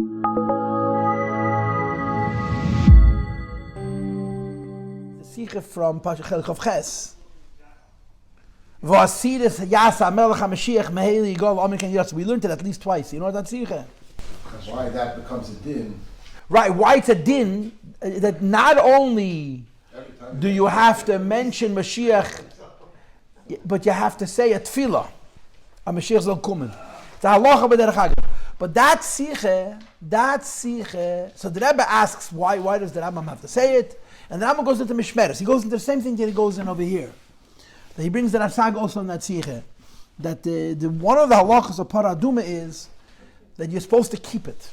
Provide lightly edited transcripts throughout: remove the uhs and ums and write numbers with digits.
The Sicha from Pasuk Chelek of Ches. V'asidis Yasa Melech HaMashiach Meheli Yigol Amikan Yatz. We learned it at least twice. You know that Sicha? Why that becomes a din? Right. Why it's a din that not only do you have to mention Mashiach, but you have to say a tefillah. A Mashiach zal kommen. It's a halacha b'derech hagel. But that Sicha. So the Rebbe asks, why does the RaMbaM have to say it? And the RaMbaM goes into Mishmeres. He goes into the same thing that he goes in over here. He brings the RaSaG also in that Sicha. That the one of the halachas of Para Aduma is that you're supposed to keep it.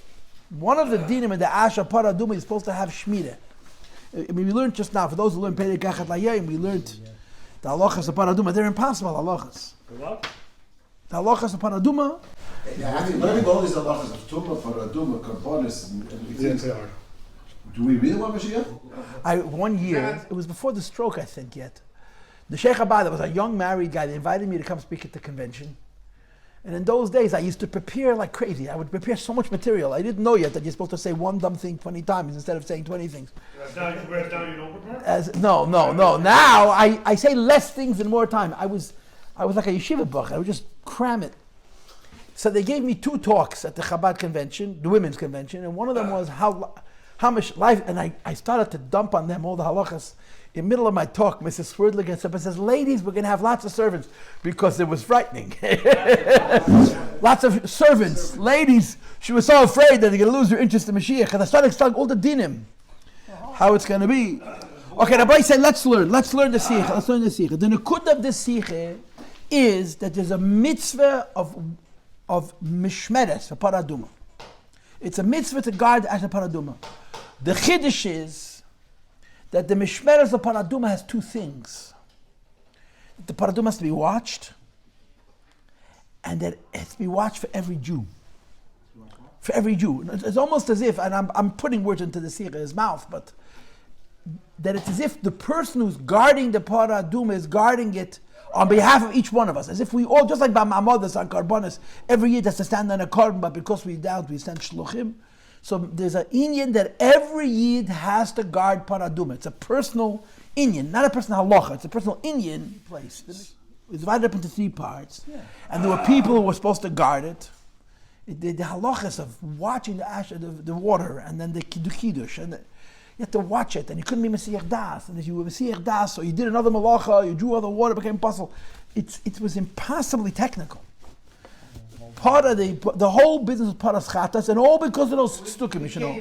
One of the dinim in the Ash of Para Aduma is supposed to have shmirah. I mean, we learned just now, for those who learned Perek Achat Layayim, we learned the halachas of Para Aduma. They're impossible halachas. What? The halachas of Para Aduma. Learning all these halachas of Tumah, Para Aduma, Karbonis, and things. Do we really want Mashiach? One year, it was before the stroke, I think, yet. The Sheikh Abad, there was a young married guy, they invited me to come speak at the convention. And in those days, I used to prepare like crazy. I would prepare so much material. I didn't know yet that you're supposed to say one dumb thing 20 times instead of saying 20 things. Now you don't prepare? No. Now I say less things and more time. I was like a yeshiva buch. I would just cram it. So they gave me 2 talks at the Chabad convention, the women's convention, and one of them was how much life, and I started to dump on them all the halachas. In the middle of my talk, Mrs. Swerdler gets up and says, ladies, we're going to have lots of servants, because it was frightening. Lots of servants, ladies. She was so afraid that they're going to lose their interest in Mashiach. And I started telling all the dinim, how it's going to be. Okay, Rabbi said, let's learn the Sicha. The Nukud of this Sicha is that there's a mitzvah of mishmeres for Para Aduma. It's a mitzvah to guard the Ash of Para Aduma. The Chiddush is that the mishmeres of Para Aduma has 2 things. The Para Aduma has to be watched, and that it has to be watched for every Jew. For every Jew. It's almost as if, and I'm putting words into the Sicha's mouth, but that it's as if the person who's guarding the Para Aduma is guarding it on behalf of each one of us. As if we all, just like by my mother's on Karbonis, every year has to stand on a carbon, but because we doubt, we stand shluchim. So there's an inyan that every Yid has to guard Para Aduma. It's a personal inyan, not a personal halacha. It's a personal inyan place. It's divided up into 3 parts. Yeah. And there were people who were supposed to guard it. The halachas of watching the ash, the water, and then the kiddush. And you had to watch it, and you couldn't be Mesiach Das. And if you were Mesiach Das, or you did another malacha, you drew other water, it became puzzle. It was impossibly technical. Part of the whole business of Paras Chatas, and all because of those tztukim, you know.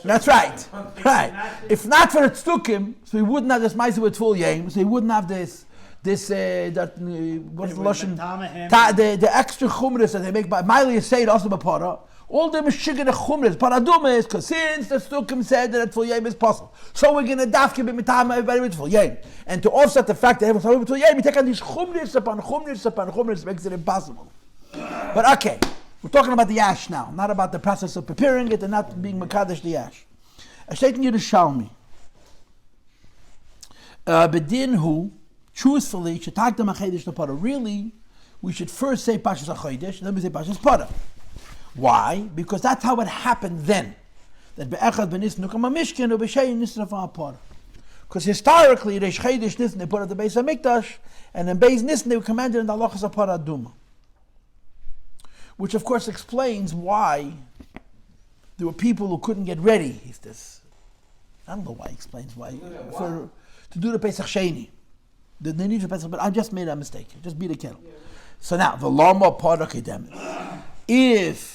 That's right. Right. If not for the tztukim, so we wouldn't have this ma'aseh with full yam, so we wouldn't have this what's the lashon? The extra chumras that they make by Miley say it also by Para. All the meshigah the chumras. Para Aduma is because since the tztukim said that full yam is possible, so we're going to dafke b'mitama everybody with full yam, and to offset the fact that everybody with full yam, we take on these chumras upon chumras makes it impossible. But okay, we're talking about the ash now, not about the process of preparing it and not being mekadesh the ash. Achei Yerushalmi. Bedin hu, truthfully, shetagdam achedesh to para. Really, we should first say Pashas Achodesh, then we say Pashas Para. Why? Because that's how it happened then. That be'echad benisnu kama mishkan u'b'shei nisraf para. Because historically, Reish Chedesh Nisn they put at the Beis Hamikdash, and then Beis Nisn they were commanded in the halachas of Para Aduma. Which of course explains why there were people who couldn't get ready. I don't know why he explains why. To do the Pesach Sheni. The need for Pesach, but I just made a mistake. Just beat a kettle. So now, the Lama Para Aduma. If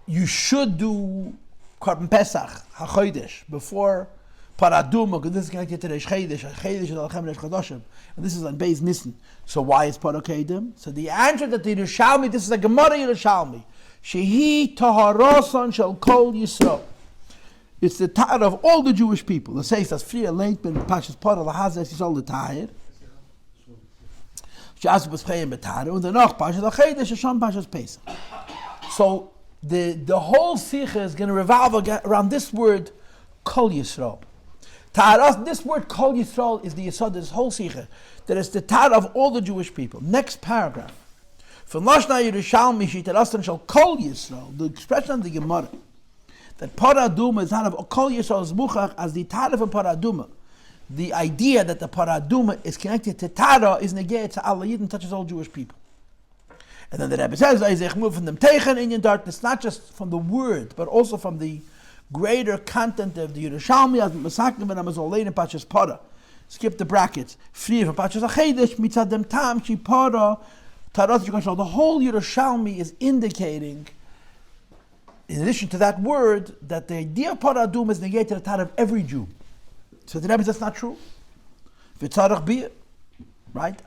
you should do Korban Pesach, HaChodesh, before Para Aduma, because this is connected to the Chedesh is Alchem Reish Chodoshim, and this is on Beis Nissen. So why is Para Aduma? So the answer that the Yerushalmi, this is a Gemara Yerushalmi, Shehi Taharasan Shel Kol Yisrael. It's the Tahara of all the Jewish people. It says as Friya Leit Ben Pashas Para Lahazes is all the Tahir. She'as B'Schayim B'Tahir, and then Noch Pashas Achedesh Shasham Pashas Pesach. So the whole Sicha is going to revolve around this word Kol Yisrael. Tahara, this word Kol Yisrael is the Yisod of this whole Sicha, that is the Tahara of all the Jewish people. Next paragraph. From Lashna Yerushalmi Shitalastan shall Kol Yisrael, the expression of the Gemara, that Para Aduma is out of Kol Yisrael is Muchach as the Tara of Para Aduma. The idea that the Para Aduma is connected to Tara is negate to Allah Yidden, touches all Jewish people. And then the Rebbe says, Isaac moved from them Teichen in darkness, not just from the word, but also from the greater content of the Yerushalmi, as Masakim and Amazolein and Pachas Para. Skip the brackets. Free from Pachas Achedish, Mitzad dem Tam, Shi Para, Taras Yukashal. The whole Yerushalmi is indicating, in addition to that word, that the idea of Para Aduma is negated to the Tara of every Jew. So the Rebbe says that's not true. V'tzarach biyah, right?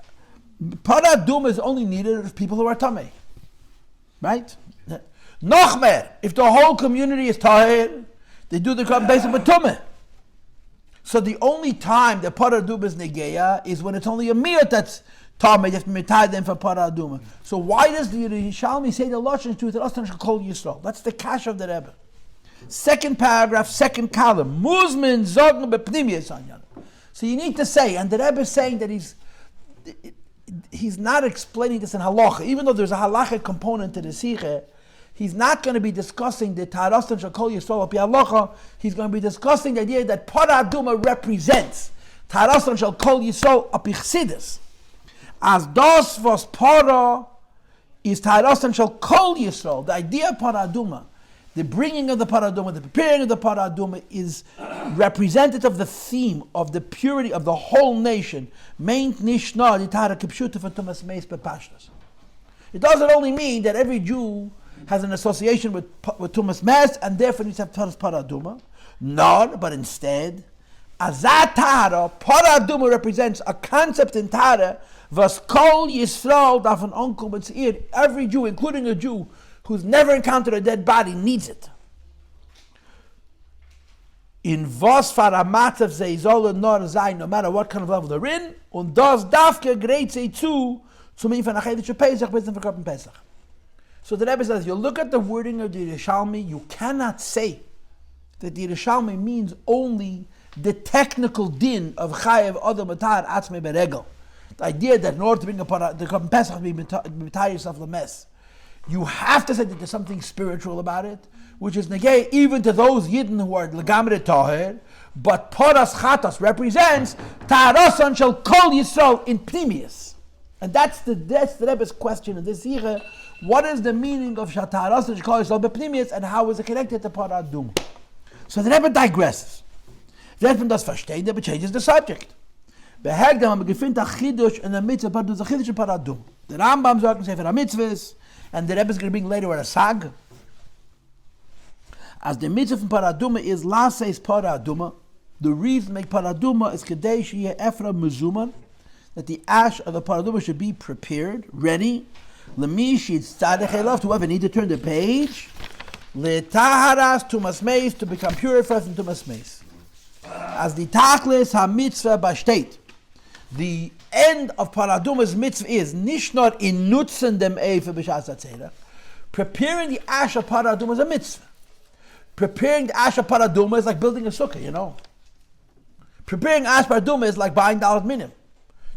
Para Aduma is only needed of people who are tamei, right? Nochmer, if the whole community is tahir, they do the korban based on tumah. So the only time that Para Aduma is negeya is when it's only a miyot that's tamei. You have to mitai them for Para Aduma. So why does the Yerushalmi say the lashon to it? Astan shall call Yisrael. That's the kash of the Rebbe. Second paragraph, second column. Muzmin zogn bepnimiyas anyan. So you need to say, and the Rebbe is saying that he's not explaining this in halacha, even though there's a halacha component to the Sicha. He's not going to be discussing the Tarastan Shakol Yisrael Api Halacha. He's going to be discussing the idea that Para Aduma represents Tarastan Shakol Yisrael Api Chassidus. As das was Para is Tarastan Shakol Yisrael. The idea of Para Aduma, the bringing of the Para Aduma, the preparing of the Para Aduma is representative of the theme of the purity of the whole nation. Meint nishna di Tara kipshuta for Tumas Meis bepashtas. It doesn't only mean that every Jew has an association with Tumas Mes and therefore needs to have Para Aduma. No, but instead, Azat Tara, Para Aduma represents a concept in Tara, was Kol Yisrael Dafan Onkel Mitzir. Every Jew, including a Jew who's never encountered a dead body, needs it. In was faramatzav zeizol nor zayin, no matter what kind of level they're in, und das dafke greit sei zu me von Achei Pesach bis zum Verkorben Pesach. So the Rebbe says, you look at the wording of the Yerushalmi, you cannot say that the Yerushalmi means only the technical din of chayev adam atar atzmei beregel. The idea that in order to bring the Verkorben Pesach, you betire yourself the mess. You have to say that there's something spiritual about it, which is negay even to those Yidden who are legamre tahir. But Paras Chatas represents Ta'arasan shall Kol Yisrael in Pnimius, and that's the Rebbe's question in this Sicha. What is the meaning of Ta'arasan shall Kol Yisrael bepnimius, and how is it connected to Para Aduma? So the Rebbe digresses. Wenn man das versteht, the Rebbe changes the subject. Behegdam haben gefunden a Chidush in der Mitzvah, but there's a Chidush in Para Aduma. The RaMbaM sagt in Sefer HaMitzvahs, and the Rebbe is going to bring later a RaSaG. As the mitzvah from Para Aduma is says Para Aduma, the reason make Para Aduma is Kadesh Efra Mezuman, that the ash of the Para Aduma should be prepared, ready. Lemish Tzadech Elav, to whoever need to turn the page. Letaharas Tumas Meis, to become purified from Tumas Meis. As the Tachlis HaMitzvah Bashtet, the end of Para Aduma's mitzvah is Nishnor in Nutzen dem Eifer B'Shas HaTzedek. Preparing the ash of Para Aduma is a mitzvah. Preparing the ash of Para Aduma is like building a sukkah, you know. Preparing ash Para Aduma is like buying Dalet Minim.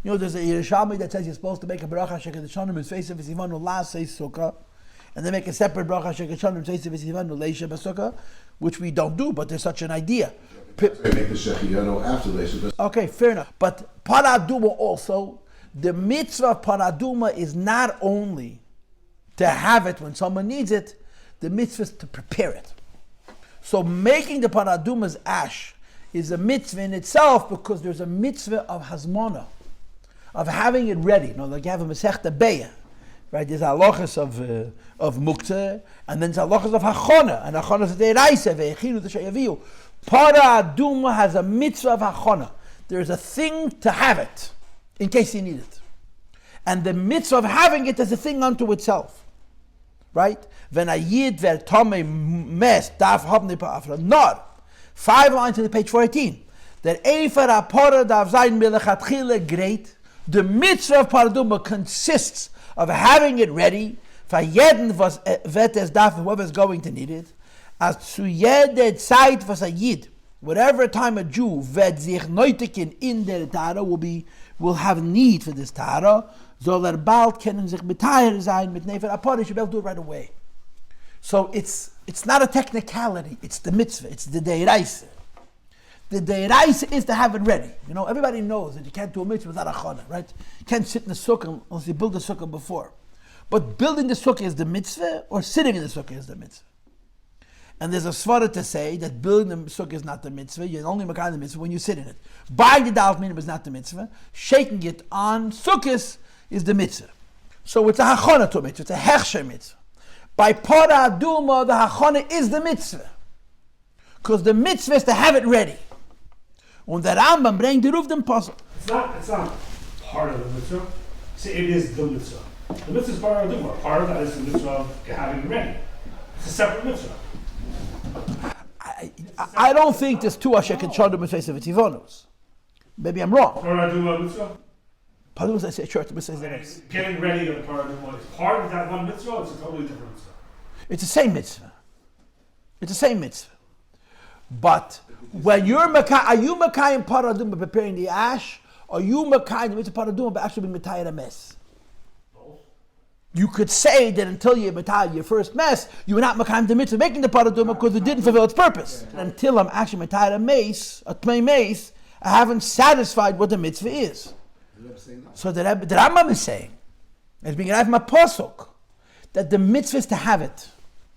You know, there's a Yerushalmi that says you're supposed to make a bracha shekadishonim v'sveisav v'sivanu la'asei sukkah, and then make a separate bracha shekadishonim v'sveisav v'sivanu leisha b'sukkah, which we don't do, but there's such an idea. Make the shechiyano after leisha. Okay, fair enough. But Para Aduma also, the mitzvah of Para Aduma is not only to have it when someone needs it, the mitzvah is to prepare it. So making the Para Aduma's ash is a mitzvah in itself, because there's a mitzvah of hazmona, of having it ready. You know, like you have a Masechta Beya, right? There's halachas of muktzeh, and then there's halachas of hachona, and hachona is the deraisa, ve'echinu t'shayaviu. Para Aduma has a mitzvah of hachona. There's a thing to have it, in case you need it. And the mitzvah of having it is a thing unto itself. Right? When a yid ver tome mes darf haben die Pa'afra. Nor, 5 lines to the page 14. That Eifer HaPara darf sein milechatchile great. The mitzvah of Para Aduma consists of having it ready for jeden was vet es darf, whoever is going to need it. As zu jede Zeit was a yid, whatever time a Jew wird sich neutiken in der Tara will have need for this Tara. soll bald können sich beteiligt sein mit Nefer Apod, you should be able to do it right away. So it's not a technicality, it's the mitzvah, it's the deiraisa. The deiraisa is to have it ready. You know, everybody knows that you can't do a mitzvah without a chana, right? You can't sit in the sukkah unless you build the sukkah before. But building the sukkah is the mitzvah, or sitting in the sukkah is the mitzvah. And there's a svara to say that building the sukkah is not the mitzvah. You're only making the mitzvah when you sit in it. Buying the dalat minim is not the mitzvah. Shaking it on sukkahs is the mitzvah. So it's a hachana to mitzvah. It's a hechsher mitzvah. By Para Aduma, the hachana is the mitzvah. Because the mitzvah is to have it ready. Und der RaMbaM bringt die Ruf dem Possuk. It's not part of the mitzvah. See, it is the mitzvah. The mitzvah is Para Aduma. Part of that is the mitzvah of having it ready. It's a separate mitzvah. I don't think there's two Asher Kedshodim B'Feis of Tivonus. Maybe I'm wrong. Para Aduma mitzvah? Para Aduma, I say, sure, the mitzvah is the And next. getting ready to the Para Aduma is part of that one mitzvah. It's a totally different mitzvah. It's the same mitzvah. It's the same mitzvah. But when you're are you Makayim Para Aduma preparing the ash, or you Makayim the mitzvah Para Aduma but actually being Matayah a mess? You could say that until you Matayah your first mess, you were not Makayim the mitzvah making the Para Aduma because it didn't fulfill its purpose. Yeah. Until I'm actually Matayah a tmei mace, I haven't satisfied what the mitzvah is. So the RaMbaM is saying, as being from a Possuk, that the mitzvah is to have it.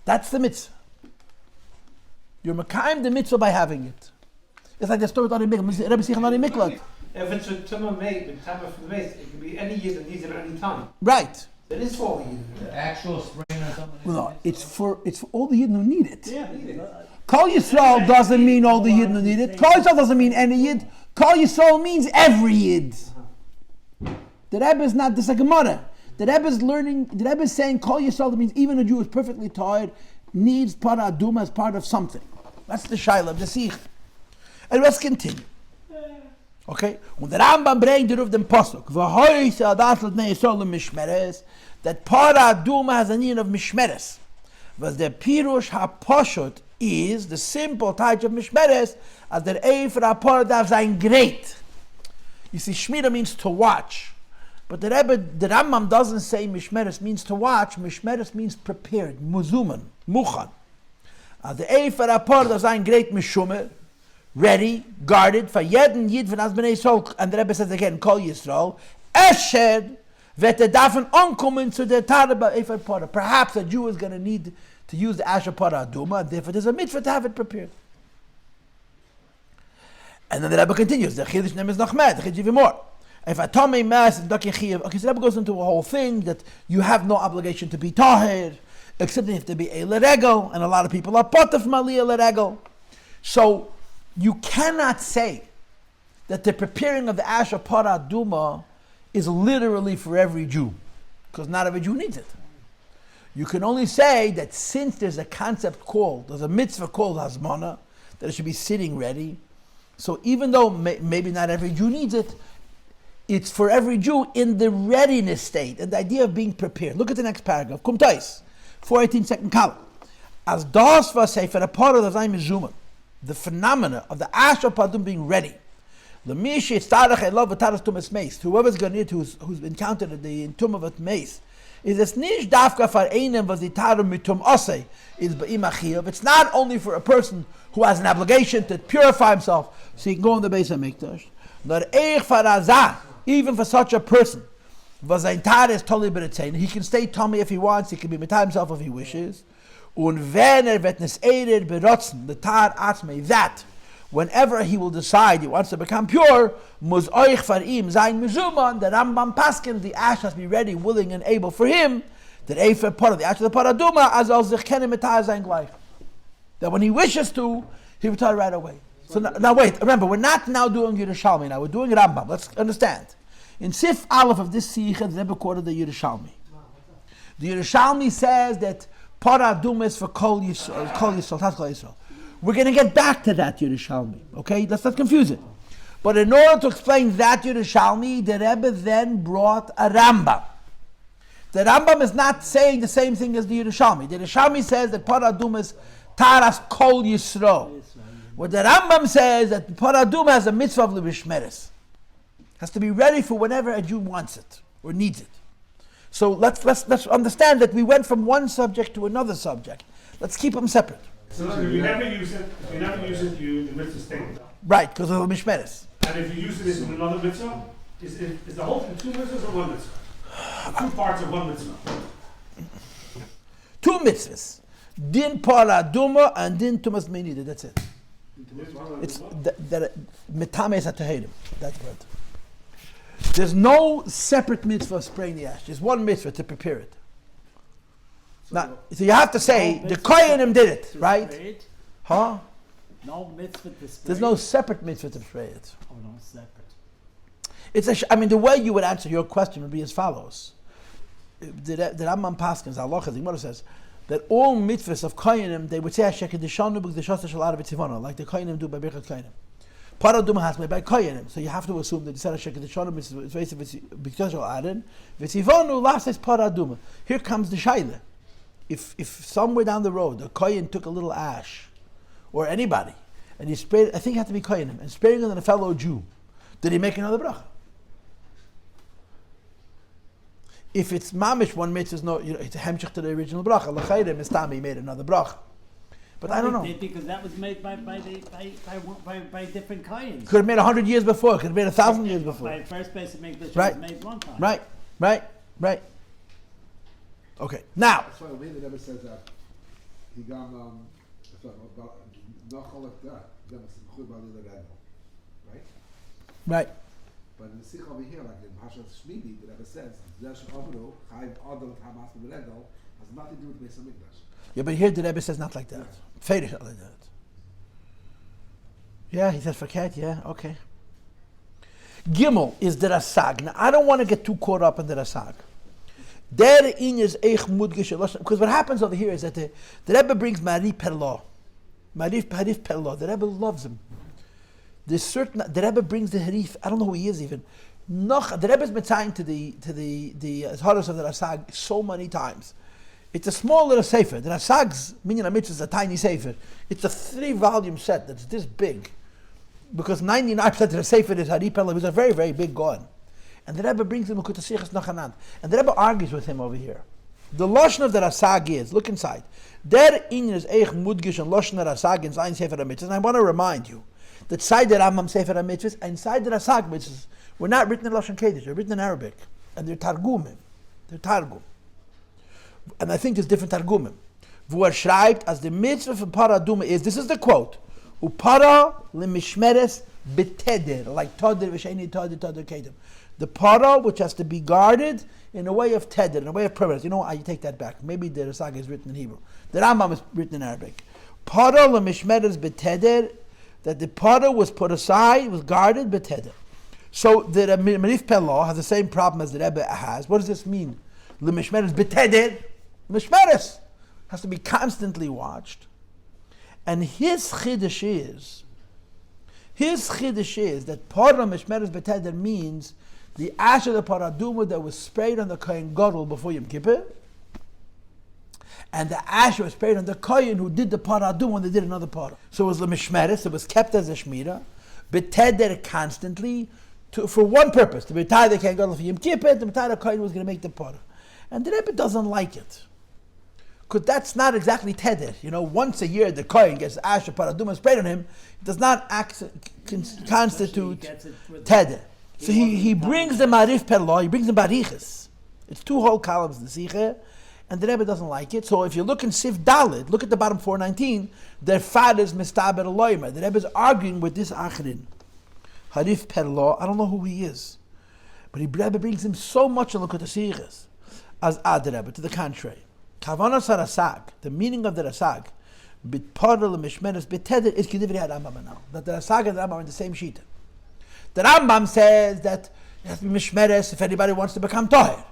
That's the mitzvah. You're Makayim the mitzvah by having it. It's like the story with Rebbe Sicha. If it's a tumah made, the time of the mace, it can be any year that needs it at any time. Right. It is for all Yidden. Actual spring or something. No, it's for all the Yidden who need it. Yeah, need it. Kol Yisrael doesn't mean all the Yidden who need it. Kol Yisrael doesn't mean any Yid. Kol Yisrael means every Yid. The Rebbe is not, this is a Gemara. The Rebbe is learning, the Rebbe is saying Kol Yisrael, that means even a Jew who is perfectly tired, needs Para Aduma as part of something. That's the Shaila of the Sicha. And let's continue. Okay? Und der RaMbaM bringt the Ruf dem Possuk. V'hoyse adas l'tnei Yisrael l'mishmeres, that Para Aduma has a need of mishmeres. Was the pirush ha-poshut is the simple type of mishmeres, as der Heifer ha-para darf sein great. You see, Shmira means to watch. But the RaMbaM doesn't say mishmeres means to watch. Mishmeres means prepared, muzuman, muchan. As the Heifer ha-para darf sein great mishumer, ready, guarded, for jeden Yid von as Bnei Yisrael, and the Rebbe says again, Kol Yisrael, Esher, wird davon ankommen zu der Tare bei Heifer Para. Perhaps a Jew is going to need to use the Asher Para Aduma, and therefore there's a mitzvah to have it prepared. And then the Rebbe continues, the Chiddush name is noch mehr, the Chiddush even more. If a Tomei Mas, okay, so the Rebbe goes into a whole thing that you have no obligation to be Tahir, except you have to be a L'regel, and a lot of people are Potter from Aliyah L'regel. So, you cannot say that the preparing of the Asher Para Aduma is literally for every Jew, because not every Jew needs it. You can only say that since there's a concept called, there's a mitzvah called Hazmana, that it should be sitting ready, so even though maybe not every Jew needs it, it's for every Jew in the readiness state, and the idea of being prepared. Look at the next paragraph, Kumtais, 418 second column. As das was say for a part of the time is Zuma, the phenomena of the Asher Padum being ready. Whoever's going to who's encountered the tomb of a mace, is es nicht dafka for einem was die Tare mitum osei is ba'im achiyav. It's not only for a person who has an obligation to purify himself so he can go in the Beis Hamikdash, nor eich for RaSaG, even for such a person was ein Tare is totally b'retzein. He can stay tummy if he wants, he can be mitai himself if he wishes. Und wenn wird nes'eder berotzen, the Tar atzmei, that whenever he will decide he wants to become pure, muz oich farim zayin mezuman, the RaMbaM paskin, the ash has to be ready, willing, and able for him, the Heifer part of the ash of the Para Aduma, as al zich kennen mitai zayin gleich. That when he wishes to, he will tell right away. So now wait, remember, we're not now doing Yerushalmi now, we're doing RaMbaM. Let's understand. In Sif Aleph of this Sicha, the Rebbe quoted the Yerushalmi. The Yerushalmi says that Para Aduma is for Kol Yisrael, not Kol Yisrael. We're going to get back to that Yerushalmi, okay? Let's not confuse it. But in order to explain that Yerushalmi, the Rebbe then brought a RaMbaM. The RaMbaM is not saying the same thing as the Yerushalmi. The Yerushalmi says that Para Aduma is Taras Kol Yisrael. What the RaMbaM says that Para Aduma has a mitzvah of l'mishmeres. Has to be ready for whenever a Jew wants it. or needs it. So let's understand that we went from one subject to another subject. Let's keep them separate. So if you never use it, the mitzvah is taken down. Right, because of the mishmeres. And if you use it in another mitzvah, is the whole thing 2 mitzvahs or 1 mitzvah? 2 parts of 1 mitzvah. 2 mitzvahs. Din Para Aduma and Din Tumas Meinida. That's it. It's Metame Satahedem. That's good. There's no separate mitzvah of spraying the ash. There's one mitzvah to prepare it. So you have to say the Kohanim did it, right? Huh? No mitzvah to spray. There's no separate mitzvah to spray it. Oh, no separate. The way you would answer your question would be as follows. The RaMbaM Paskins, Halacha, the Gemara says that all mitzvahs of Kohanim, they would say Achei Temimim b'Kedusha shel Mitzvah, like the Kohanim do by Birkat Kohanim. Para Aduma has to be by Kohanim, so you have to assume that you said Achei Temimim b'Kedusha shel Mitzvah, last is Para Aduma. Here comes the Shaila. If somewhere down the road a Kohen took a little ash, or anybody, and he sprayed, I think it had to be Kohanim, and spraying it on a fellow Jew, did he make another bracha? If it's mamish, one mitzvah is no, it's a hemshech to the original bracha. L'chayre mistami made another bracha, but I don't know because that was made by different kinds. Could have made 100 years before. Could have made 1,000 years before. By first basic Mikdash Right. was made one time. Right. Okay, now. That's why the Rebbe says that he got Right. But in the Sicha over here, like in Hashas Shmini, the Rebbe says, Zesh Avru, Chayv Adam Hamas B'Regel, has nothing to do with Beis Hamikdash. Yeah, but here the Rebbe says not like that. Feirish not like that. Yeah, he says faket. Yeah, okay. Gimel is the RaSaG. Now I don't want to get too caught up in the RaSaG. Because what happens over here is that the Rebbe brings Marif Perlo. Marif Perlo. The Rebbe loves him. The Rebbe brings the Harif. I don't know who he is even. The Rebbe's been saying to the Hadras of the RaSaG so many times. It's a small little sefer. The RaSag's Minyan HaMitzvah is a tiny sefer. It's a 3-volume set that's this big. Because 99% of the sefer is Harif Perlo. It was a very, very big Gaon. And the Rebbe brings him a Kutasichas Nachanan. And the Rebbe argues with him over here. The Lashon of the RaSaG is, look inside. Der Inyan is Eich Mudgish and Lashon RaSaG in Zayin Sefer HaMitzvahs. And I want to remind you that side the RaMbaM Sefer HaMitzvahs and side the RaSaG mitzvahs were not written in Lashon Kodesh. They're written in Arabic. And they're Targumim. They're Targum. And I think there's different Targumim. Wo schreibt, as the mitzvah from Para Aduma is, this is the quote, Upara lemishmeres beteder, like Todder, V'sheini Todder, Todder Kedem. The para, which has to be guarded in a way of teder, in a way of permanence. You know what? I take that back. Maybe the RaSaG is written in Hebrew. The RaMbaM is written in Arabic. Para lemishmeres beteder, that the para was put aside, was guarded beteder. So the Marif Perlo has the same problem as the Rebbe has. What does this mean? Lemishmeres beteder, mishmeres has to be constantly watched. And his chiddush is that para mishmeres beteder means the ash of the Para Aduma that was sprayed on the Kohen Gadol before Yom Kippur, and the ash was sprayed on the Kohen who did the Para Aduma when they did another Para. So it was the Mishmeres, it was kept as a Shmira, beteder constantly, for one purpose, to retire the Kohen Gadol for Yom Kippur, to retire the Kohen who was going to make the Para. And the Rebbe doesn't like it. Because that's not exactly teder. Once a year the Kohen gets ash of Para Aduma sprayed on him, it does not constitute teder. So he brings the Marif Perlo, he brings the Bariches. It's 2 whole columns in the Sicha, and the Rebbe doesn't like it. So if you look in Sif Dalet, look at the bottom 419, their father's Mistaber Eloimer. The Rebbe is arguing with this Achrin. Harif Perlo, I don't know who he is. But the Rebbe brings him so much in the Sichas as Ad Rebbe, to the contrary. Kavanas RaSaG, the meaning of the RaSaG, bit Parle Mishmeres beteder is Kedivri RaMbaM now. That the RaSaG and the RaMbaM are in the same sheet. The RaMbaM says that it has to be mishmeres if anybody wants to become toher.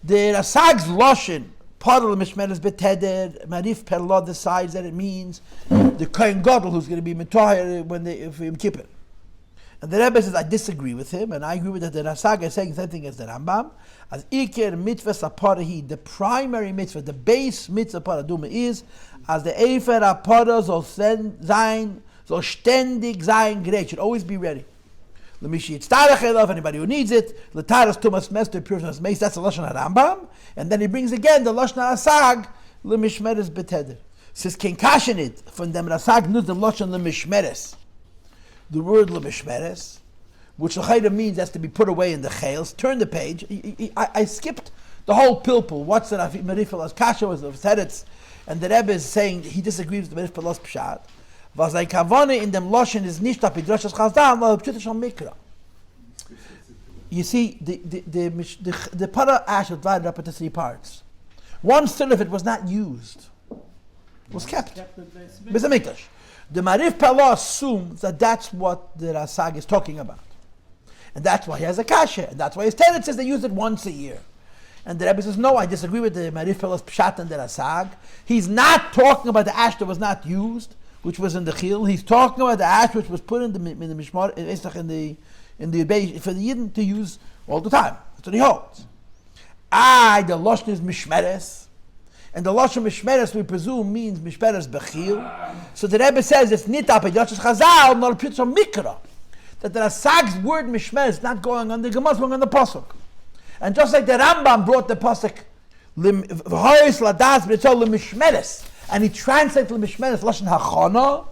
The RaSag's loshin, Parle Mishmeres beteder, Marif Perlo decides that it means the Kohen Gadol who's going to be mitoher when they for Yom Kippur. And the Rebbe says, I disagree with him, and I agree with that the RaSaG is saying the same thing as the RaMbaM. As Iker mitzvah saparahi, the primary mitzvah, the base mitzvah Para Aduma is, as the Heifer apara soll ständig sein gerät, should always be ready. L'mishi yitztarech elav, anybody who needs it. L'taras tumas mes, to purification mace. That's the lashon RaMbaM. And then he brings again the lashon RaSaG, l'mishmeres beteder. Says ken kashenit from dem RaSaG nut the lashon l'mishmeres. The word l'mishmeres, which l'chayda means has to be put away in the chayils. Turn the page. I skipped the whole pilpul. What's the merifel as kasha was the teretz, and the Rebbe is saying he disagrees with the merifel as pshat. Was ein kavane in dem loshen is nicht ab idrashas chazal, but pshat shal mikra. You see, the para ash was divided up into 3 parts. 1/3 of it was not used, was kept. Beis Hamikdash. The Marif Pala assumes that that's what the RaSaG is talking about. And that's why he has a kasha. And that's why his tenant says they use it once a year. And the Rebbe says, no, I disagree with the Marif Pala's pshat and the RaSaG. He's not talking about the ash that was not used, which was in the chil. He's talking about the ash which was put in the mishmar, in the for the yidden to use all the time. That's what he holds. The lashon is mishmeres. And the lashon mishmeres we presume means mishmeres bechil. So the Rebbe says it's nita peidrashas chazal nor pritza mikra. That the RaSaG's word mishmeres is not going on the Gemara, it's going on the Possuk. And just like the RaMbaM brought the Possuk v'hoyis ladas b'ritzol l'mishmeres, and he translates l'mishmeres lashon hachana.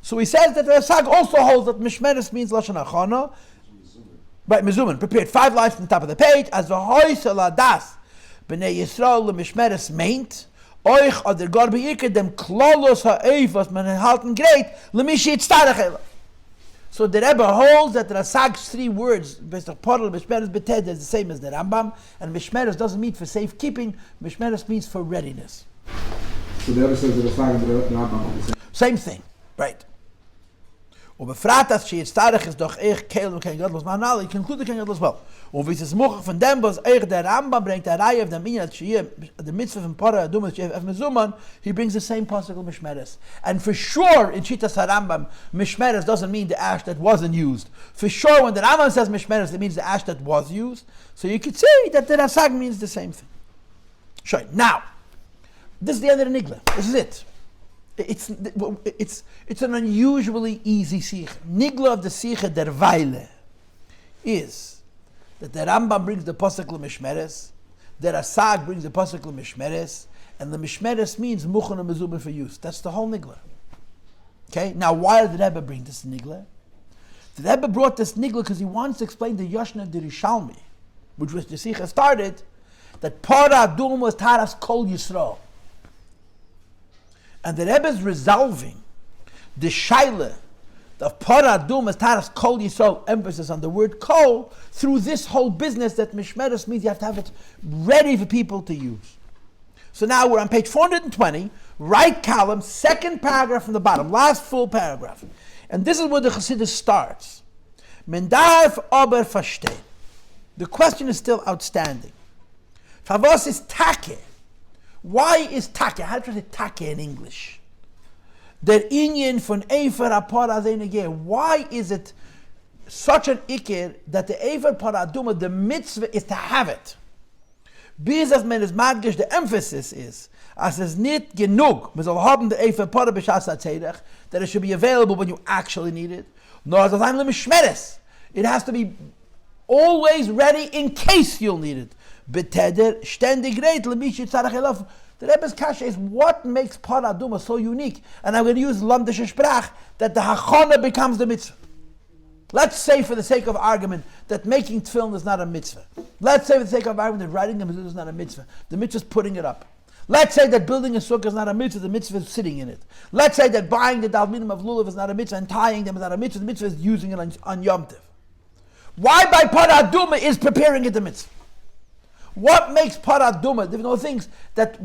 So he says that the RaSaG also holds that mishmeres means lashon hachana. Right, mezuman, prepared 5 lines from the top of the page, as v'hoyis ladas b'nei Yisrael l'mishmeres meint, oich oder gar beirke dem klolos ha'eivos man halten great l'mishi yitztarech elav. So the Rebbe holds that the RaSaG's 3 words, mishmeres beteder, is the same as the RaMbaM, and mishmeres doesn't mean for safekeeping, mishmeres means for readiness. So the Rebbe says that the RaSaG and the RaMbaM are the same. Same thing, right. Ubefrat as sheyitztarech is doch eich keil und kein Gadlos Mahanal, he concluded kein Gadlos well. Und wie es ist mochach von dem, was eich der RaMbaM bringt, der Reihe of the Minyan, the Mitzvah from Para Aduma, Mezuman, he brings the same possible mishmeres. And for sure, in Shitas RaMbaM, mishmeres doesn't mean the ash that wasn't used. For sure, when the RaMbaM says mishmeres, it means the ash that was used. So you could say that the RaSaG means the same thing. Sure. Now, this is the end of the nigla. This is it. It's an unusually easy Sicha. Nigla of the Sicha der Weile is that the RaMbaM brings the Possuk l'mishmeres, the RaSaG brings the Possuk l'mishmeres, and the mishmeres means Machon and Mezuman for use. That's the whole nigla. Okay? Now, why did the Rebbe bring this nigla? The Rebbe brought this nigla because he wants to explain the Yoshna Yerushalmi, which was the Sicha started, that Para Aduma was Taras Kol Yisrael. And the Rebbe is resolving the shaila of Para Aduma Taras Kol Yisrael, emphasis on the word kol, through this whole business that mishmeres means you have to have it ready for people to use. So now we're on page 420, right column, 2nd paragraph from the bottom, last full paragraph. And this is where the Chassidus starts. Men darf aber verstehen. The question is still outstanding. Favos is take. Why is take? How do you say take in English? Der Inyan von Heifer a Para Aduma. Why is it such an ikir that the Heifer Para Aduma, the mitzvah is to have it? Bis as men is madgish, the emphasis is, as es nit genug, man soll haben the Heifer Para b'shas hatzedech, that it should be available when you actually need it. Nor as I'm l'mishmeres. It has to be always ready in case you'll need it. Beteder, ständig reit, l'mishi tzarech elav. The Rebbe's kasha is what makes Para Aduma so unique. And I'm going to use lamdische sprach, that the hachana becomes the mitzvah. Let's say for the sake of argument that making tefillin is not a mitzvah. Let's say for the sake of argument that writing the mitzvah is not a mitzvah. The mitzvah is putting it up. Let's say that building a sukkah is not a mitzvah, the mitzvah is sitting in it. Let's say that buying the dalminim of lulav is not a mitzvah and tying them is not a mitzvah, the mitzvah is using it on Yom Tov. Why by Para Aduma is preparing it the mitzvah? What makes Para Aduma, there are things that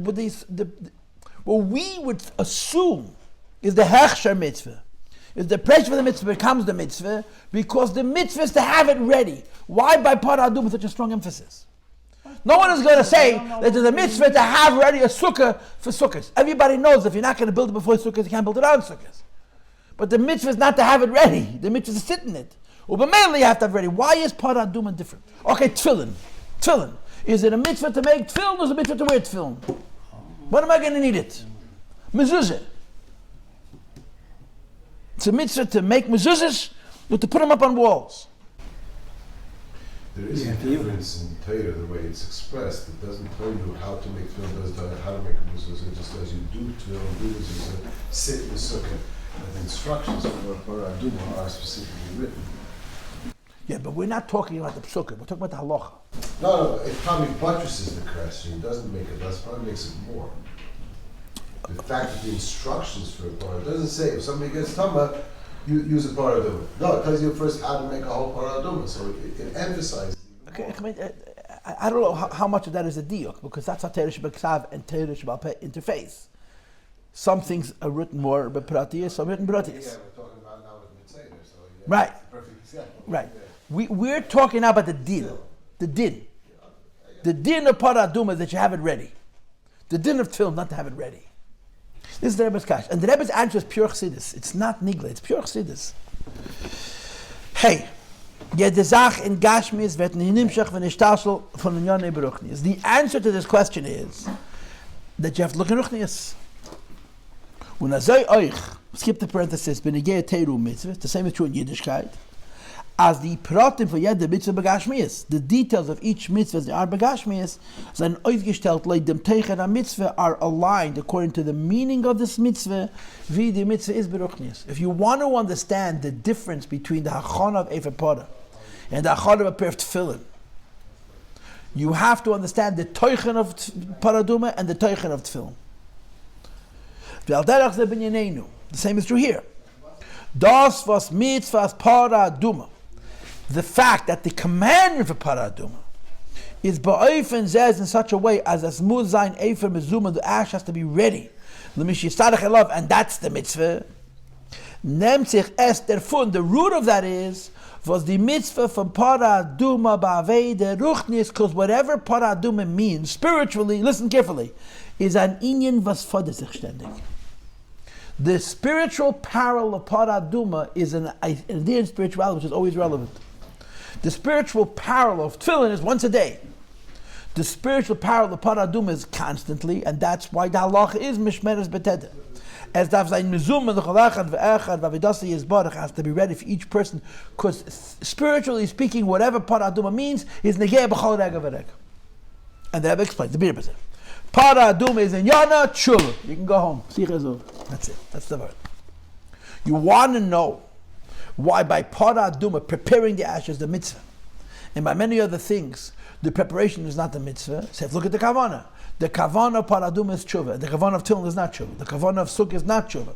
what we would assume is the hechsher mitzvah, is the pressure for the mitzvah becomes the mitzvah because the mitzvah is to have it ready. Why by Para Aduma such a strong emphasis? No one is going to say that there's a mitzvah to have ready a sukkah for sukkahs. Everybody knows if you're not going to build it before sukkahs, you can't build it on sukkahs. But the mitzvah is not to have it ready. The mitzvah is to sit in it. But mainly you have to have it ready. Why is Para Aduma different? Okay, tefillin. Tefillin. Is it a mitzvah to make tefillin or is it a mitzvah to wear tefillin? When am I going to need it? Mezuzah. It's a mitzvah to make mezuzahs or to put them up on walls. There is a difference in Torah, the way it's expressed. It doesn't tell you how to make tefillin, how to make a mitzvah. It just tells you do tefillin, do this, sit in the sukkah. And the instructions for Para Aduma are specifically written. Yeah, but we're not talking about the Possuk. We're talking about the Halacha. No, it probably buttresses the question. It doesn't make it less, probably makes it more. The fact that the instructions for a Para, it doesn't say if somebody gets Tama, you use a Para Aduma. No, it tells you first how to make a whole Para Aduma. So it emphasizes. Okay, I don't know how much of that is a diuk, because that's how Torah Shebeksav and Torah Shebal Peh interface. Some things are written more bepratius, some written bepratius. Yeah, we're talking about now with Mitzvah, so yeah, right. that's the perfect example. Right. Yeah. We're talking now about the din. The din. The din of Para Aduma is that you have it ready. The din of Tefillin, not to have it ready. This is the Rebbe's kash. And the Rebbe's answer is pure Chassidus. It's not Nigla, it's pure Chassidus. Hey, Yedezach in Gashmis vet nimshach v'nishtasel von Inyanei Beruchnius. The answer to this question is that you have to look at Ruchnius. When Azay Oich, skip the parenthesis, Benegei Teiru Mitzvah, the same is true in Yiddishkeit, as the pratim for Yed the Mitzvah Begashmias, the details of each mitzvah as they are Begashmias, sein Oizgestellt like dem Teichen a mitzvah are aligned according to the meaning of this mitzvah, wie the mitzvah is Beruchnius. If you want to understand the difference between the Hachon of Heifer Para and the Hachon of a pair of Tefillin, you have to understand the Teichen of Para Aduma and the Teichen of Tefillin. The same is true here. Das was mitzvahs Para Aduma. The fact that the commandment for Para Aduma is ba'ofen zez in such a way as smooth zayin Heifer mezuma, the ash has to be ready. And that's the mitzvah. Nemtzich es der fun. The root of that is was the mitzvah from Para Aduma ba'avei the ruchnis, because whatever Para Aduma means spiritually, listen carefully, is an inyan was fodder sich ständig. The spiritual parallel of Para Aduma is an idea in spirituality which is always relevant. The spiritual parallel of Tefillin is once a day. The spiritual parallel of Para Aduma is constantly, and that's why the Halacha is Mishmeres beteder. As darf sein Mizum and the Chalachad ve'echad v'avidasi Yisbarach has to be ready for each person, because spiritually speaking, whatever Para Aduma means is negei b'chol rega v'rega. And they have explained the Beis Rivka. Para Aduma is in Yana Tshuva. You can go home. Sicha. That's it. That's the word. You want to know why by Para Aduma, preparing the ashes, the mitzvah, and by many other things, the preparation is not the mitzvah. So look at the kavanah. The kavanah of Para Aduma is tshuva. The kavanah of Tefillin is not tshuva. The kavanah of Suk is not tshuva.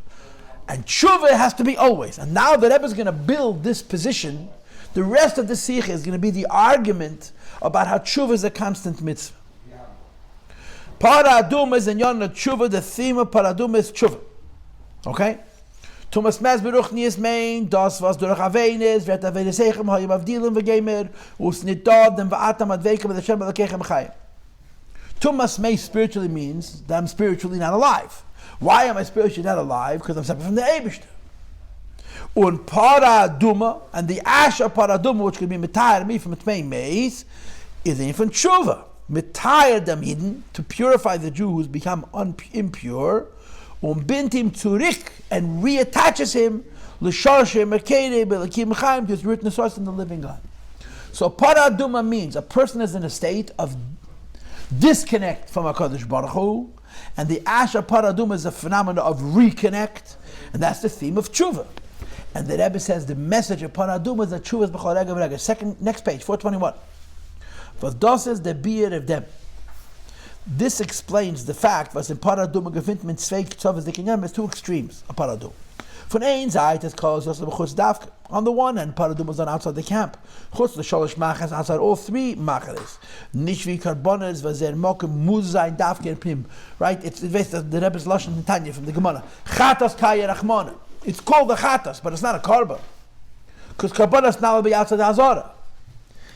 And tshuva has to be always. And now the Rebbe is going to build this position. The rest of the Sicha is going to be the argument about how tshuva is a constant mitzvah. Para Aduma is in Yana Tshuva. The theme of Para Aduma is Tshuva. Okay? Thomas Mez Beruchnius main, das was durch Avenes, wird Avenes Echem, Hayim Avdilim v'Gemer, Usnitod, dem Va'atam Adveikim, and Hashem Alakechem Chayim. Thomas May spiritually means that I'm spiritually not alive. Why am I spiritually not alive? Because I'm separate from the Eibishter. Und Para Aduma, and the ash of Para Aduma, which can be Mitayar me from Tmei Meis, is in from Tshuva. Mitayar them hidden, to purify the Jew who's become impure, bintim tzurik, and reattaches him, l'sharshe mekere b'lakim chaim, to his root and source in the living God. So Para Aduma means a person is in a state of disconnect from HaKadosh Baruch Hu, and the ash of Para Aduma is a phenomenon of reconnect, and that's the theme of tshuva. And the Rebbe says the message of Para Aduma is that tshuva is b'chol rega v'rega. Next page, 421. For das is the beard of them. This explains the fact was in Para Aduma gefindt mit zwei tzavas dikinyam is two extremes of Para Aduma. Von ein Seite is called chutz davka. On the one hand, Para Aduma is on outside the camp. Chutz the shalosh machas outside all three machares. Nicht wie karbonas was mokem muz sein davka in pnim. Right? It's the Rebbe's lashon in Tanya from the Gemara. Chatas kaya rachmana. It's called the chatas, but it's not a karba. Because karbonas now will be outside the hazara.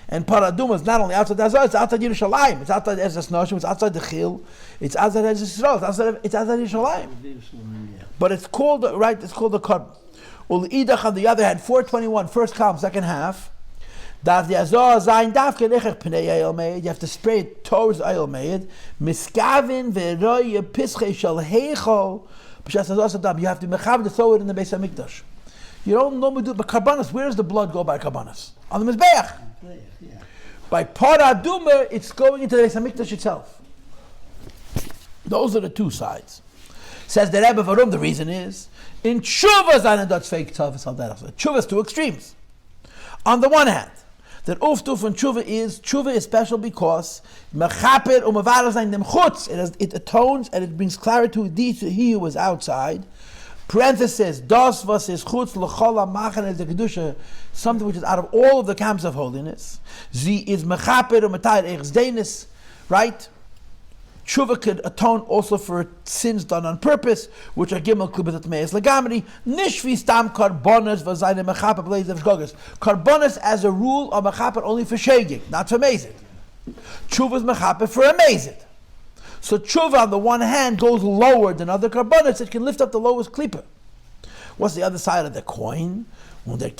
And Para Aduma is not only outside the Hazar, it's outside Yerushalayim, it's outside Ezras Noshim, it's outside the Chil, it's outside Ezras Yisrael, it's outside Yerushalayim. But it's called, right, it's called the Karban. Ul-Idach, on the other hand, 421, first column, second half, Dav the Hazar Zayin Davke Lechech Pnei Ayel Meid, you have to spray it towards Ayel Meid, Miskavin Ve'roy Pischei Shal Heichol, B'shas Hazar Saddam, you have to mechav to throw it in the Beis HaMikdash. You don't normally do it, but Karbanas, where does the blood go by Karbanas? On the Mizbeach. By Para Aduma, it's going into the Beis Hamikdash itself. Those are the two sides. Says the Rebbe Varum, the reason is, in Teshuva zayin dot fake tzavas al derech. Teshuva is two extremes. On the one hand, that Uftuf and Teshuva is special because mechaper u'mavaras zayin dem chutz. It atones and it brings clarity to he who was outside. Parenthesis, das was is chutz l'chol ha'machan el kedusha, something which is out of all of the camps of holiness. Zi is mechaper u'matayr readiness, right? Teshuva could atone also for sins done on purpose, which are gimel klubat meis legamri. Nishvi stam karbonas v'zayne mechaper blaze of shgogas. Karbonas, as a rule, are mechaper only for shegig, not for mezid. Teshuva is mechaper for a mezid. So Teshuva, on the one hand, goes lower than other karbonas. It can lift up the lowest klipa. What's the other side of the coin? The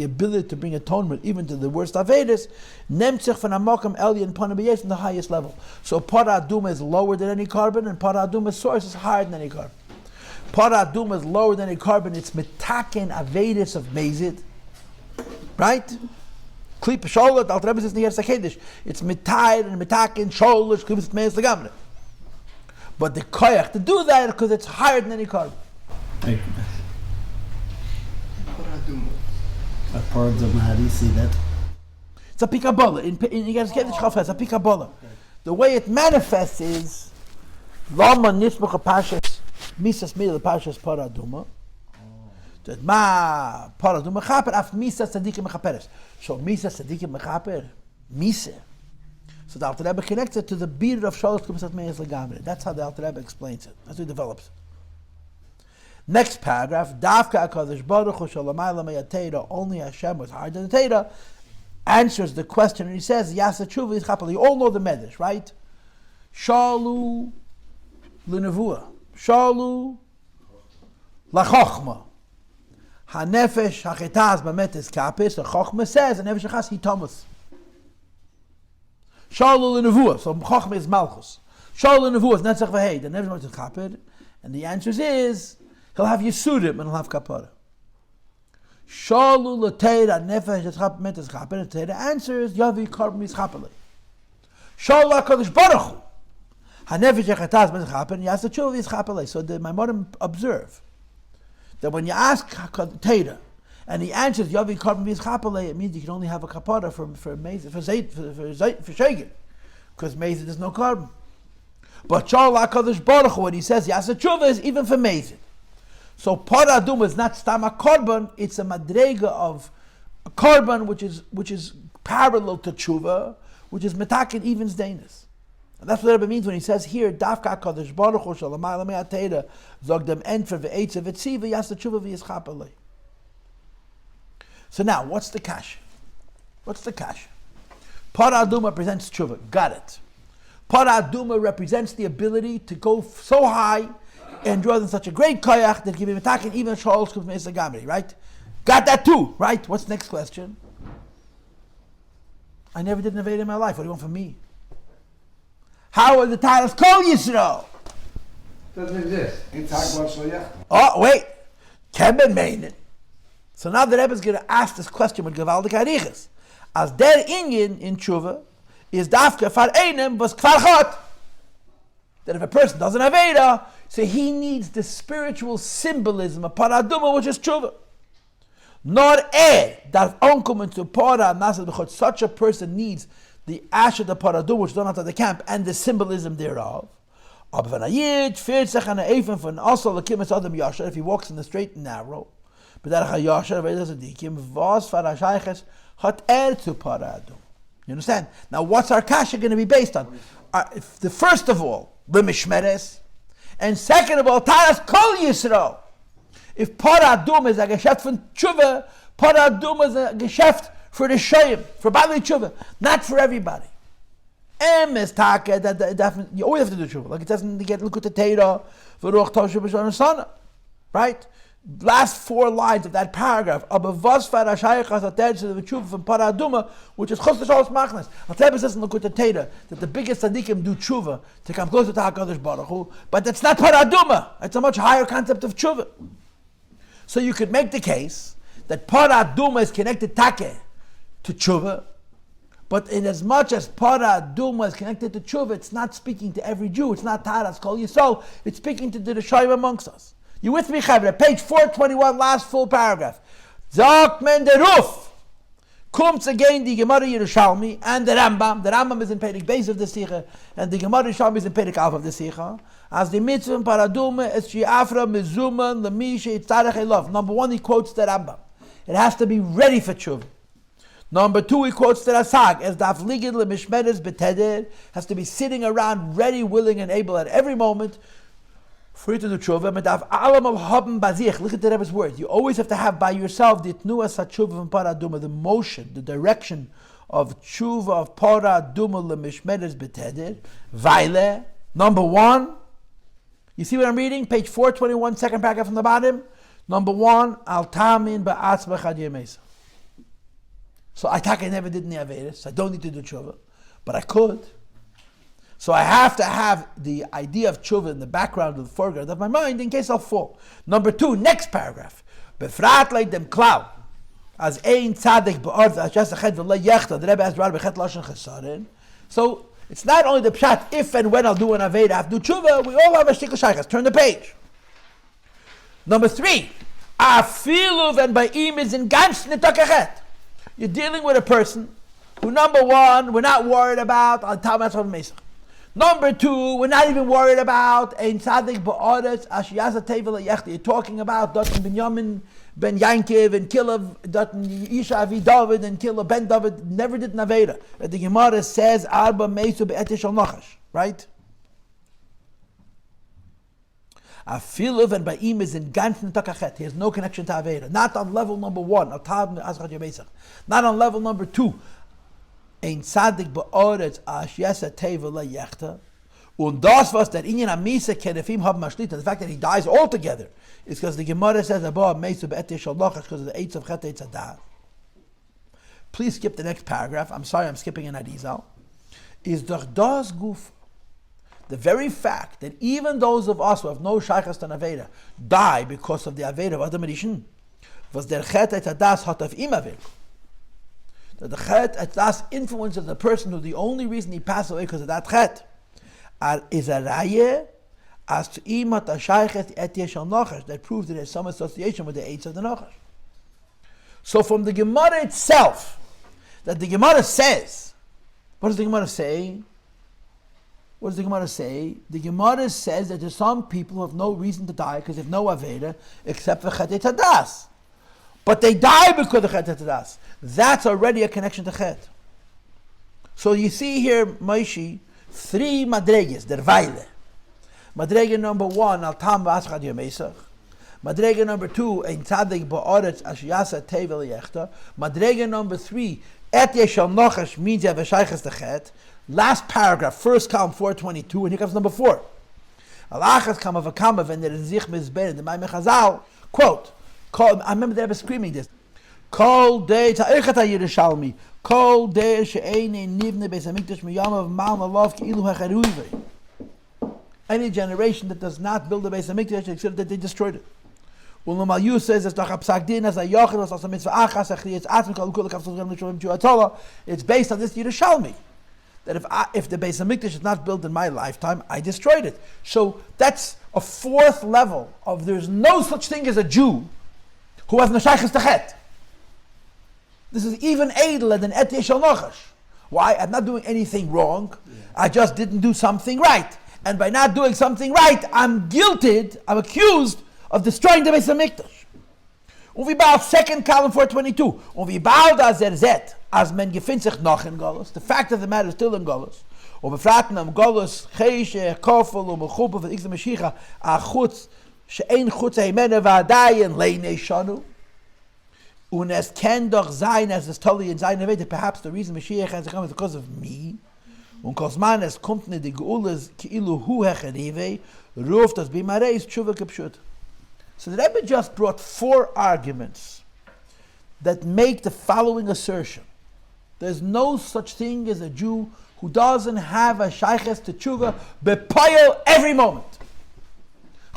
ability to bring atonement even to the worst avedas, from the highest level. So Para Aduma is lower than any carbon, and Para Aduma's source is higher than any carbon. Para Aduma is lower than any carbon. It's metaken avedas of mezid, right? Klipa sholet al Rebbe says Inside Chassidus. It's metayd and metaken sholish klipa meis legamre. But the koyach to do that because it's higher than any carbon. Para Aduma, how do you see that? It's a pikabola. In Inside Chassidus, it's a pikabola. The way it manifests is lama nismach pashas misas mila pashas Para Aduma. That ma Para Aduma mechaper af misas tzadikim mechaperes. So misas tzadikim mechaper misa. So the Alter Rebbe connects it to the beard of shalosh kumisat meis legamre. That's how the Alter Rebbe explains it. That's how he develops it. Next paragraph, Davka HaKadosh Baruch Hu Shalamayla Me'atera, only Hashem was higher than the Teda, answers the question, and he says, Yasa Tshuva is Chapel. You all know the Medrash, right? Shalu L'Nevua, Shalu L'Chochma, HaNefesh HaChetaz B'Metes Kapis, the Chochma says, and Nefesh HaChetaz Hitomus. Shalu L'Nevua, so Chochma is Malchus. Shalu L'Nevua is Netzach V'Hei, the Nefesh HaChetaz Kapir, and the answer is, he'll have Yisurim and he'll have Kapara. Shalu l'teira nefesh etzchap metes chaper. The answer is Yavi karb mischapele. Shalu HaKadosh Baruch Hu hanefesh echataz metes chaper and Yasa Tshuva ischapele. So the Maimonim observe that when you ask Teira and he answers Yavi karb mischapele, it means you can only have a Kapara for shegir, because mezid is no carbon. But Shalu HaKadosh Baruch Hu, when he says Yasa Tshuva, is even for mezid. So Para Aduma is not stama korban; it's a madrega of a korban which is parallel to tshuva, which is metaken even zdenis. And that's what it means when he says here, Davka HaKadosh Baruch Hu Shalamayla Me'atera zog dem entfer ve'etzer v'tziva yasa tshuva v'yischapalei. So now, what's the kash? What's the kash? Para Aduma represents tshuva. Got it. Para Aduma represents the ability to go so high and draw in such a great koyach that give him attacking even Charles comes Mesa Gamri, right? Got that too, right? What's the next question? I never did an Aveda in my life. What do you want from me? How are the titles called Yisrael? Doesn't exist. Oh, wait. Keben meinen. So now the Rebbe is going to ask this question with Gavaldik Arichas. As der Inyan in Tshuva is dafka far einem was kvarchot. That if a person doesn't have Aveda, so he needs the spiritual symbolism of Para Aduma, which is Tshuva. Nor that onkom into Para Nasad B'chot, such a person needs the ash of the Para Aduma, which is done out of the camp, and the symbolism thereof. If he walks in the straight and narrow, you understand? Now, what's our kasha going to be based on? The first of all, lמשמרת, and second of all, Taras Kol Yisrael. If Para Aduma is a geschäft from Tshuva, Para Aduma is a geschäft for the Shoyim, for Bali Tshuva, not for everybody. Is taka that definitely you always have to do Tshuva. Like it doesn't get look at the Teira for Ruach Toshu B'Shon Sana, right? Last four lines of that paragraph, Abavas Farashayach Hasater to the Tshuva from Para Aduma, which is Chos L'Shalos Machnas. Al-Tebes doesn't look at the Teira that the biggest tzaddikim do Tshuva to come closer to HaKadosh Baruch Hu, but that's not Para Aduma. It's a much higher concept of Tshuva. So you could make the case that Para Aduma is connected take to tshuva. But in as much as Para Aduma is connected to tshuva, it's not speaking to every Jew. It's not Taras Kol Yisrael. It's speaking to the Rishonim amongst us. You with me, Chaver? Page 421, last full paragraph. Zok men de roof. Comes again the Gemara Yerushalmi and the RaMbaM. The RaMbaM is in Perek Beis of the Sicha, and the Gemara Yerushalmi is in Perek Alpha of the Sicha. As the mitzvah in Para Aduma is she'afra mezuman lemisha itzarech elov. Number one, he quotes the RaMbaM. It has to be ready for tshuva. Number two, he quotes the RaSaG as daf ligid lמשמרת בתדר, has to be sitting around ready, willing, and able at every moment for you to do tshuva. Medaf alam al haben bazich. Look at the Rebbe's words. You always have to have by yourself the tnuah tshuva from Para Aduma, the motion, the direction of tshuva of Para Aduma lמשמרת בתדר. Vaile. Number one. You see what I'm reading? Page 421, second paragraph from the bottom. Number one, al tamin ba'atzma chad yemesa. So I never did any Averis. I don't need to do tshuva, but I could. So I have to have the idea of tshuva in the background of the foreground of my mind in case I'll fall. Number two, next paragraph. Befrat like them cloud. As ein tzadik be'arth as just a ched v'le yechta. The Rebbe has brought bechet lashon chesarin. So it's not only the pshat, if and when I'll do an Aveda, I have to do tshuva, we all have a shtikl shaychas. Turn the page. Number three, afilu and ba'im is in ganz netakachet. You're dealing with a person who, number one, we're not worried about al tamas of mesach. Number two, we're not even worried about ein tzadik ba'aretz ashiyasa tevel yechta. You're talking about Datan Binyamin ben Yankiv and Kilav, Datan Isha Avi David and Kilav ben David never did Naveda. The Gemara says arba meisu be'etish al nachash, right? Afilu and ba'im is in ganz netakachet. He has no connection to Aveda. Not on level number one. Not on level number two. Ein tzadik ba'aretz ashyesa tevel yechta. Und das was der Inyan Amisa kenefim hab mashlita. The fact that he dies altogether is because the Gemara says above meisu be'etish al nachash because of the eights of chet eitz adah. Please skip the next paragraph. I'm sorry, I'm skipping an Arizal. Is doch das guf. The very fact that even those of us who have no shaychas to Aveda die because of the Aveda of Adam Rishon, was der chet etz adas hat auf ihm aved. That the chet etz adas influences the person who the only reason he passed away because of that chet is a raya as to im hat a shaychas etish al nachash that proves that there's some association with the eights of the nachash. So from the Gemara itself, that the Gemara says, what does the Gemara say? What does the Gemara say? The Gemara says that there's some people who have no reason to die because they have no Aveda except for Chet Tadas. But they die because of Chet Tadas. That's already a connection to Chet. So you see here, Maishi, three madreges, der Weile. Madrege number one, al tam v'aschad yomesach. Madrege number two, ein tzadik ba'aretz ashiyasa tevel yechta. Madrege number three, et yeshal nochash means you have a shaychas to Chet. Last paragraph, first column 422, and here comes number 4. Alachas kamavakamav and there is zich mizbein the Maimon Chazal quote. I remember they were screaming this. Kol day ta'echat Yerushalmi. Kol day she'eini nivne beis hamikdash miyamav mal nalav ki'ilu hacharuvei. Any generation that does not build the beis hamikdash except that they destroyed it. Ulamayu says it's doch a psak din as a yochel as a mitzvah achas achriyetz atzmi kol kol kafsos gam l'shovim t'yatala. It's based on this Yerushalmi. That if the Beis Hamikdash is not built in my lifetime, I destroyed it. So that's a fourth level of there's no such thing as a Jew who has neshaychus tachet. This is even edler than et yeshal nachash. Why? I'm not doing anything wrong. I just didn't do something right. And by not doing something right, I'm guilted, I'm accused of destroying the Beis Hamikdash. Und wie bald, second column 422. Und wie bald as zet, as men gefindt sich noch in Golus. The fact of the matter is still in Golus. Und befraten am Golus, Cheishe, Kofel, und Mechuppe, von Ixem Mashiach, a Chutz, she'ein Chutz heimene va'adayen leine shanu. Und es kann doch sein, as es totally in seiner Welt, perhaps the reason Mashiach has come is because of me. Und kosman es kommt ne die Geules, ki'ilu hu hecherive, ruft das bimareis tshuva kepshut. So the Rebbe just brought 4 arguments that make the following assertion. There's no such thing as a Jew who doesn't have a shayches to tshuva bepayel every moment.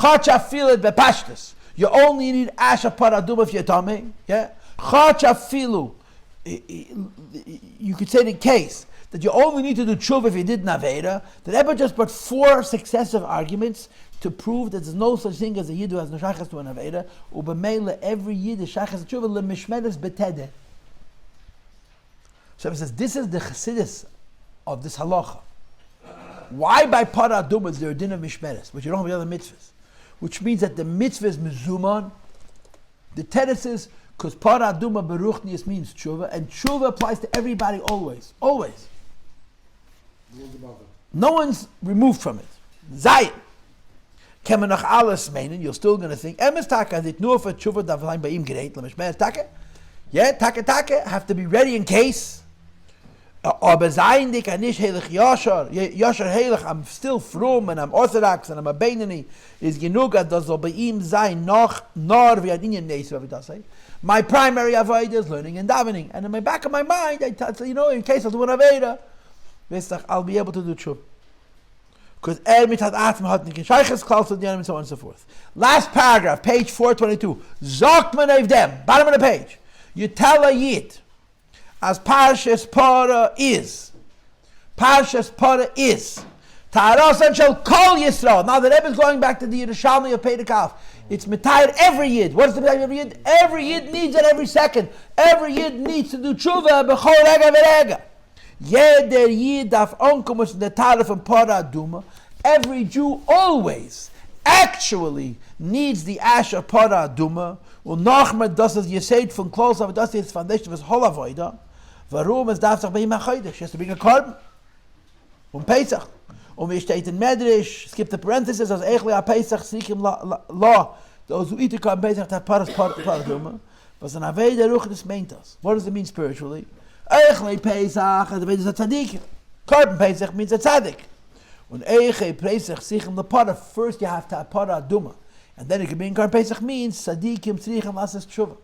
Chacha filu bepashtus. You only need asha para aduma if you're tamei. Yeah. Chacha filu you could say the case that you only need to do tshuva if you did Naveda. The Rebbe just brought 4 successive arguments to prove that there's no such thing as a Yid who has no shaychus to an Aveda. Ubemela, every Yid is shaychus to tshuva lמשמרת בתדר. So he says, this is the Chassidus of this halacha. Why by Para Aduma is there a din of mishmeres, which you don't have the other mitzvahs? Which means that the mitzvah is mezuman. The teretz is because Para Aduma beruchnius means tshuva, and tshuva applies to everybody always. Always. No one's removed from it. Zayin. Kemenach alles meinen, you're still going to think, emes taka, dit nur for tshuva davlein ba'im gereit, lemeshmer taka. Yeah, taka, have to be ready in case. Aber sein dik anish heilig yashar heilig, I'm still from and I'm orthodox and I'm a beinani, is genug das soll bei ihm sein noch nor wie adinyan neis, what we does say. My primary avodah is learning and davening, and in the back of my mind I thought, in case I'll do an avodah, I'll be able to do tshuva. Because mitzad atzma hat nicht shaychus klal zu and so on and so forth. Last paragraph, page 422. Zogt man of them, bottom of the page. You tell a yid, as Parshas Para is. Parshas Para is. Ta'arasan shall call Yisrael. Now the Rebbe is going back to the Yerushalmi of Pedekaf. It's metired every Yid. What is the metired every Yid? Every Yid needs it every second. Every Yid needs to do tshuva b'chol rega v'rega. Jeder Yid darf onkommen in the Tara from Para Aduma. Every Jew always, actually, needs the ash of Para Aduma. Und nachmer, das ist Yesed von Klos, aber das ist Foundation of his whole avodah. Warum? Es darf sich bei ihm achodesh. He has to bring a korban. Pesach. Wie steht in Medrash, es gibt a parenthesis, als Echle a Pesach, Sichim la. Those who eat the korban Pesach have Para Aduma. Was an Aveda Ruchnis meint das. What does it mean spiritually? Echle Pesach, and the Aveda is a tzaddik. Korban Pesach means a tzaddik. When Echle Pesach, Sichim la Para, first you have to have Para Aduma. And then it can be in Korban Pesach means tzaddikim tzrichim lasas tshuva.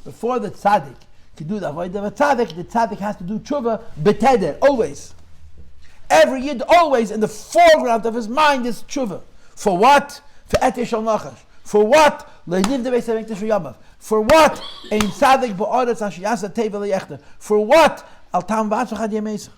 Before the tzaddik can do the avodah of a tzaddik, the tzaddik has to do tshuva beteder, always. Every Yid always in the foreground of his mind is tshuva. For what? For etish al nachash. For what? Le'niv de beis yamav. For what? Ein tzaddik ba'aretz ashiyasa teva le'yechta. For what? Al tam v'atzvachad yemesach.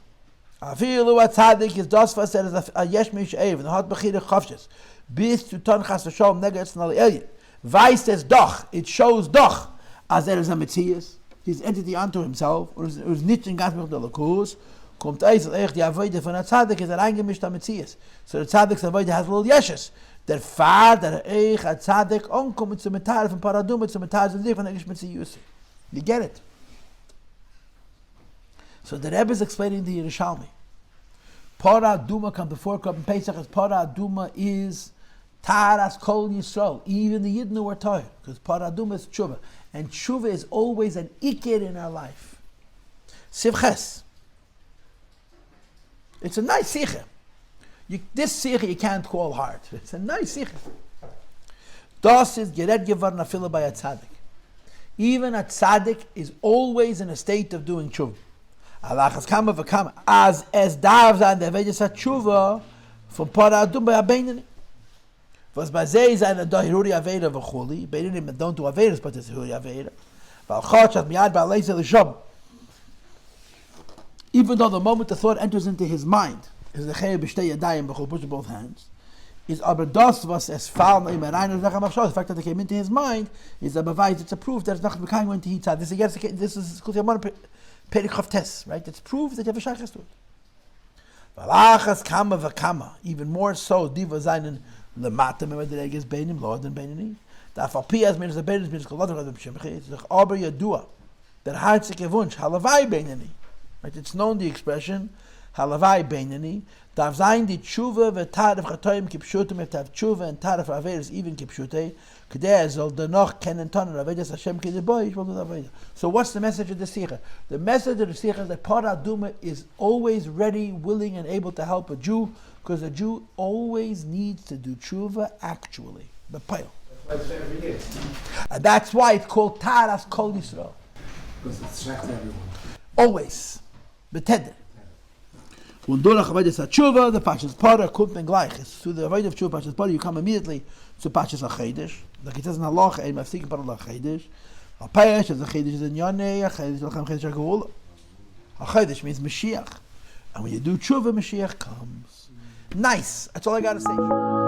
Afilu a tzaddik is dasva said as a yesh mish eiv, and hot bechirich chavshes. Bis to ton chas v'sholem negetz nal elyon. Weiß says doch, it shows doch, as there is a metzias. His entity unto himself, or is nicht in ganz mit der Lakus, kommt echt die Avoide von der Tzaddik ist reingemischt am Metzias. So der Tzaddik's Avoide has little yeshes. Der Vater echt a Tzaddik onkommt zum Metal von Para Aduma zum Metal von der English Metzias. You get it? So the Rebbe is explaining the Yerushalmi. Para Aduma comes before Korban Pesach, as Para Aduma is Taras Kol Yisrael. Even the Yidden were tired, because Para Aduma is tshuva. And tshuva is always an ikir in our life. Sivches. It's a nice Sicha. This Sicha you can't call hard. It's a nice Sicha. Das is gered gevarn afila by a tzaddik. Even a tzaddik is always in a state of doing tshuva. Alachas kama v'kama. As dav zan devedes a tshuva from Para Aduma b'abeinani. Was bei sei seine Dahiruri Aveda v'chuli, Beinim don't do Avedas, but it's Huri Aveda. V'alchachat miyad ba'aleise l'shom. Even though the moment the thought enters into his mind, is the Chei b'shtei yadayim b'chol, push both hands, is aber das was es fall im reiner Sache machshot. The fact that it came into his mind is a beweis. It's a proof that it's not becoming when to eat. This is called the Perikov test, right? It's proof that you have a shaychus to it. V'alachas kama v'kama, even more so, diva zayin Lemata memedreges beinim Lord and beinani. Da falpias means the beinim means kolot of shemchi. It's the aber yadua. Der hartzike wunsch halavai beinani. Right? It's known the expression halavai beinani. Darf sein die tshuva v'tarif chatoim kipshutim. If to have tshuva and tarif averes even kipshutei. K'dei zol denoch kenen toner avedes Hashem k'deboy will do the aveda. So what's the message of the Sicha? The message of the Sicha is that Para Aduma is always ready, willing, and able to help a Jew. Because a Jew always needs to do tshuva actually. The pile. That's why it's every year. And that's why it's called Taras Kol Yisrael. Because it's shech to everyone. Always. Beteder. When Dorach Avodas HaTshuva, the Pashas Para, Kult and Gleich. Through the Avodah of Tshuva, Pashas Para, you come immediately to Pashas HaChedesh. Like it says in Halacha, Ein Mafsikim Para LaChedesh. A Peiresh is a Chiddush in Yonei, a Chiddush Lachem Chiddush HaGeula. A Chiddush means Mashiach. And when you do Tshuva, Mashiach comes. Nice. That's all I got to say.